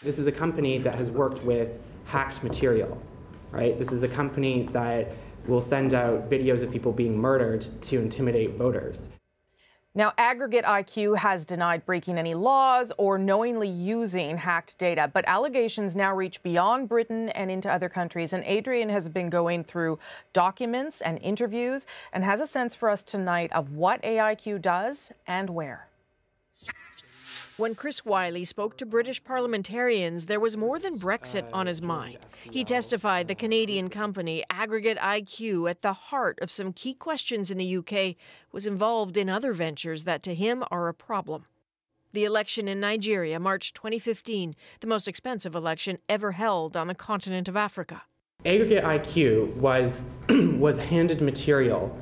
This is a company that has worked with hacked material, right? This is a company that will send out videos of people being murdered to intimidate voters. Now, Aggregate IQ has denied breaking any laws or knowingly using hacked data, but allegations now reach beyond Britain and into other countries. And Adrian has been going through documents and interviews and has a sense for us tonight of what AIQ does and where. When Chris Wylie spoke to British parliamentarians, there was more than Brexit on his mind. He testified the Canadian company Aggregate IQ, at the heart of some key questions in the UK, was involved in other ventures that to him are a problem. The election in Nigeria, March 2015, the most expensive election ever held on the continent of Africa. Aggregate IQ was handed material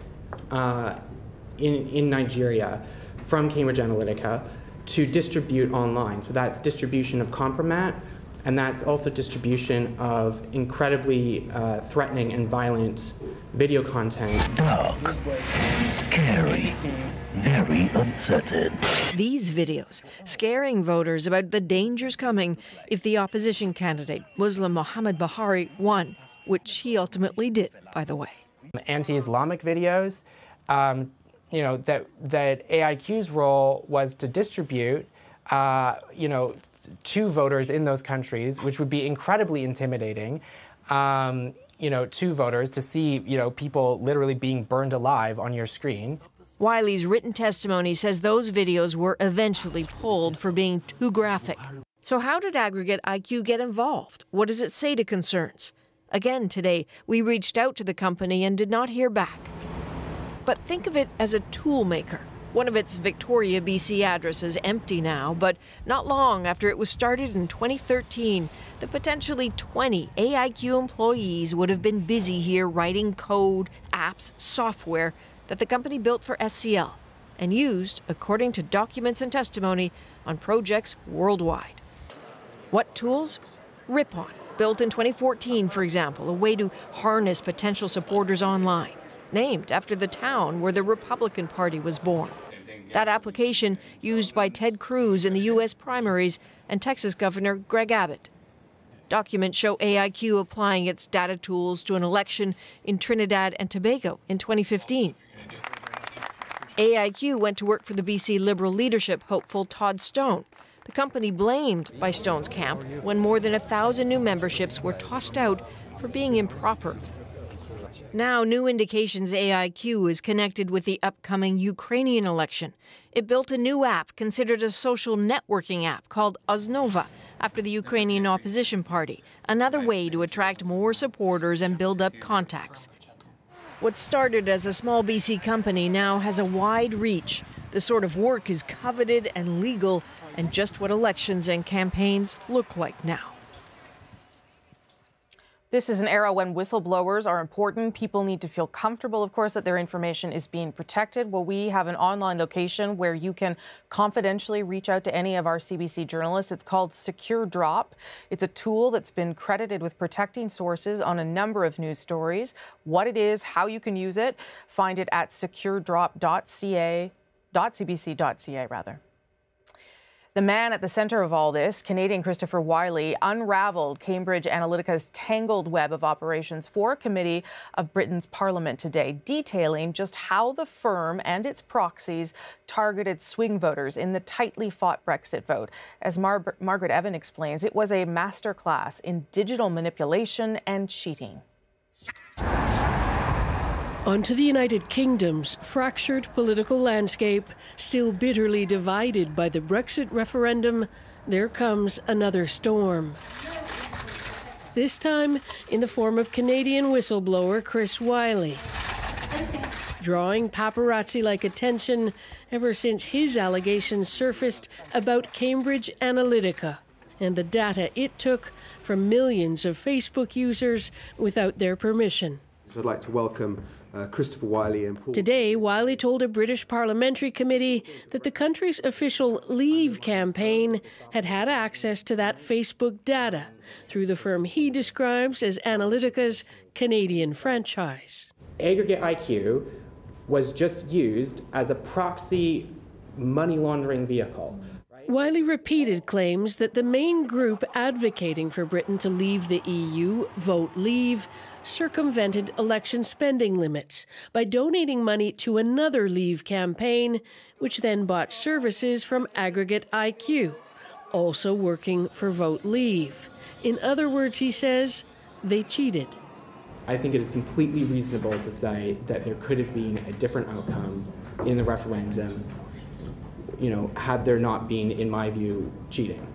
in Nigeria from Cambridge Analytica to distribute online. So that's distribution of compromat, and that's also distribution of incredibly threatening and violent video content. Dark, scary, very uncertain. These videos scaring voters about the dangers coming if the opposition candidate, Muslim Mohammed Buhari, won, which he ultimately did, by the way. Anti-Islamic videos, that AIQ's role was to distribute, to voters in those countries, which would be incredibly intimidating, to voters to see, people literally being burned alive on your screen. Wylie's written testimony says those videos were eventually pulled for being too graphic. So how did Aggregate IQ get involved? What does it say to concerns? Again today, we reached out to the company and did not hear back. But think of it as a tool maker. One of its Victoria, BC addresses empty now, but not long after it was started in 2013, the potentially 20 AIQ employees would have been busy here writing code, apps, software that the company built for SCL and used, according to documents and testimony, on projects worldwide. What tools? Ripon, built in 2014, for example, a way to harness potential supporters online, named after the town where the Republican Party was born. That application used by Ted Cruz in the U.S. primaries and Texas Governor Greg Abbott. Documents show AIQ applying its data tools to an election in Trinidad and Tobago in 2015. AIQ went to work for the BC Liberal leadership hopeful Todd Stone, the company blamed by Stone's camp when more than 1,000 new memberships were tossed out for being improper. Now, new indications AIQ is connected with the upcoming Ukrainian election. It built a new app considered a social networking app called Osnova after the Ukrainian opposition party, another way to attract more supporters and build up contacts. What started as a small BC company now has a wide reach. The sort of work is coveted and legal, and just what elections and campaigns look like now. This is an era when whistleblowers are important. People need to feel comfortable, of course, that their information is being protected. Well, we have an online location where you can confidentially reach out to any of our CBC journalists. It's called Secure Drop. It's a tool that's been credited with protecting sources on a number of news stories. What it is, how you can use it, find it at securedrop.cbc.ca, rather. The man at the center of all this, Canadian Christopher Wylie, unraveled Cambridge Analytica's tangled web of operations for a committee of Britain's Parliament today, detailing just how the firm and its proxies targeted swing voters in the tightly fought Brexit vote. As Margaret Evan explains, it was a masterclass in digital manipulation and cheating. Onto the United Kingdom's fractured political landscape, still bitterly divided by the Brexit referendum, there comes another storm. This time in the form of Canadian whistleblower Chris Wylie, drawing paparazzi-like attention ever since his allegations surfaced about Cambridge Analytica and the data it took from millions of Facebook users without their permission. So I'd like to welcome Christopher Wylie and Paul. Today, Wylie told a British parliamentary committee that the country's official Leave campaign had had access to that Facebook data through the firm he describes as Analytica's Canadian franchise. Aggregate IQ was just used as a proxy money laundering vehicle. Wylie repeated claims that the main group advocating for Britain to leave the EU, Vote Leave, circumvented election spending limits by donating money to another Leave campaign, which then bought services from Aggregate IQ, also working for Vote Leave. In other words, he says, they cheated. I think it is completely reasonable to say that there could have been a different outcome in the referendum, had there not been, in my view, cheating.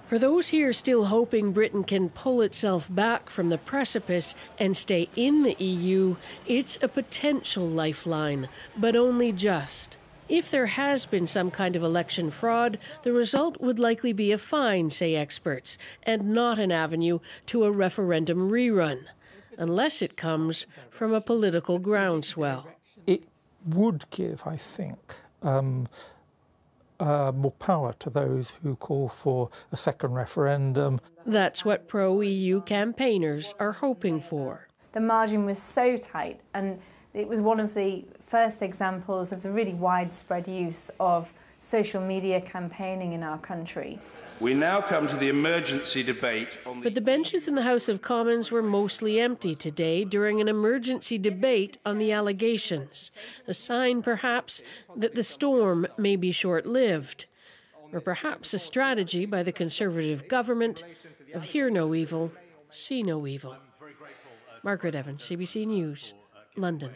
For those here still hoping Britain can pull itself back from the precipice and stay in the EU, it's a potential lifeline, but only just. If there has been some kind of election fraud, the result would likely be a fine, say experts, and not an avenue to a referendum rerun, unless it comes from a political groundswell. It would give, I think, more power to those who call for a second referendum. That's what pro-EU campaigners are hoping for. The margin was so tight, and it was one of the first examples of the really widespread use of social media campaigning in our country. We now come to the emergency debate on But the benches in the House of Commons were mostly empty today during an emergency debate on the allegations, a sign perhaps that the storm may be short-lived, or perhaps a strategy by the Conservative government of hear no evil, see no evil. Margaret Evans, CBC News, London.